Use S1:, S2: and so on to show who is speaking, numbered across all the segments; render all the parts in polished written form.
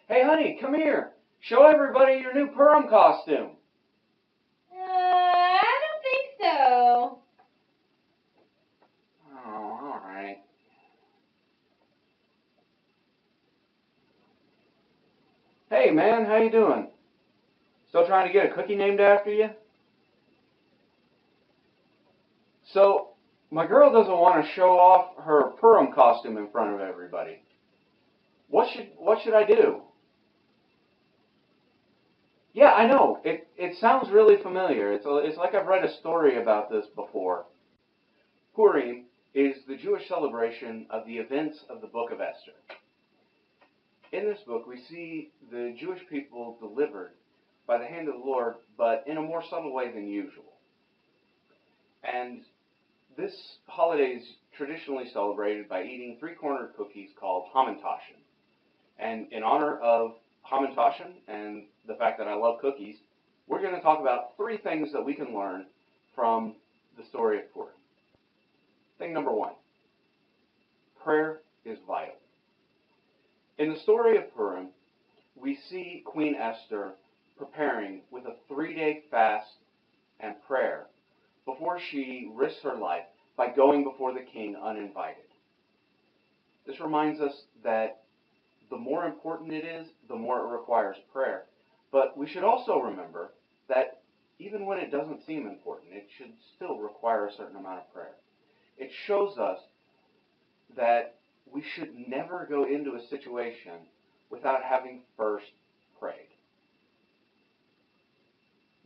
S1: Hey, honey, come here. Show everybody your new Purim costume.
S2: I don't think so.
S1: Oh, all right. Hey, man, how you doing? Still trying to get a cookie named after you? So, my girl doesn't want to show off her Purim costume in front of everybody. What should I do? Yeah, I know. It sounds really familiar. It's like I've read a story about this before. Purim is the Jewish celebration of the events of the book of Esther. In this book, we see the Jewish people delivered by the hand of the Lord, but in a more subtle way than usual. And this holiday is traditionally celebrated by eating three-cornered cookies called hamantashen. And in honor of hamantashen and the fact that I love cookies, we're going to talk about three things that we can learn from the story of Purim. Thing number one, prayer is vital. In the story of Purim, we see Queen Esther preparing with a 3-day fast and prayer before she risks her life by going before the king uninvited. This reminds us that the more important it is, the more it requires prayer. But we should also remember that even when it doesn't seem important, it should still require a certain amount of prayer. It shows us that we should never go into a situation without having first prayed.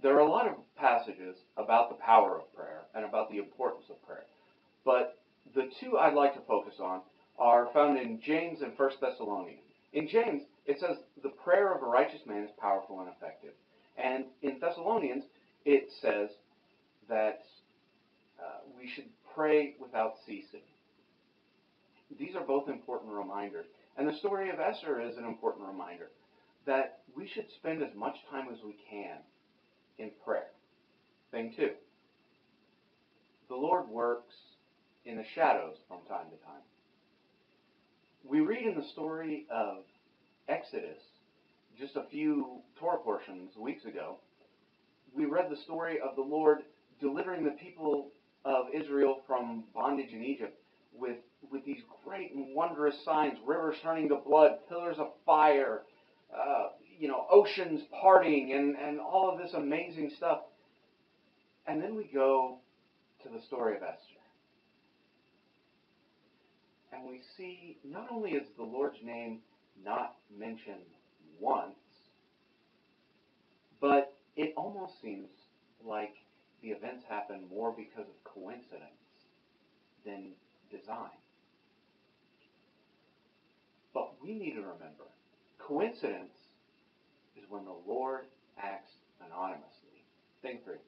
S1: There are a lot of passages about the power of prayer and about the importance of prayer, but the two I'd like to focus on are found in James and 1 Thessalonians. In James, it says, the prayer of a righteous man is powerful and effective. And in Thessalonians, it says that we should pray without ceasing. These are both important reminders. And the story of Esther is an important reminder that we should spend as much time as we can in prayer. Thing two, the Lord works in the shadows from time to time. We read in the story of Exodus, just a few Torah portions weeks ago, we read the story of the Lord delivering the people of Israel from bondage in Egypt with these great and wondrous signs, rivers turning to blood, pillars of fire, oceans parting, and all of this amazing stuff. And then we go to the story of Esther. And we see not only is the Lord's name not mentioned once, but it almost seems like the events happen more because of coincidence than design. But we need to remember, coincidence is when the Lord acts anonymously. Thing three,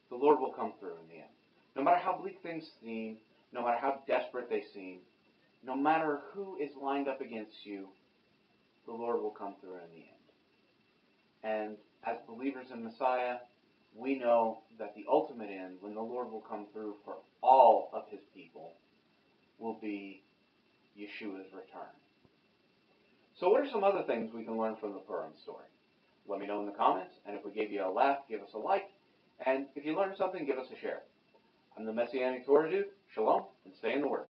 S1: the Lord will come through in the end. No matter how bleak things seem, no matter how desperate they seem, no matter who is lined up against you, the Lord will come through in the end. And as believers in Messiah, we know that the ultimate end, when the Lord will come through for all of his people, will be Yeshua's return. So what are some other things we can learn from the Purim story? Let me know in the comments, and if we gave you a laugh, give us a like, and if you learned something, give us a share. I'm the Messianic Torah dude. Shalom, and stay in the Word.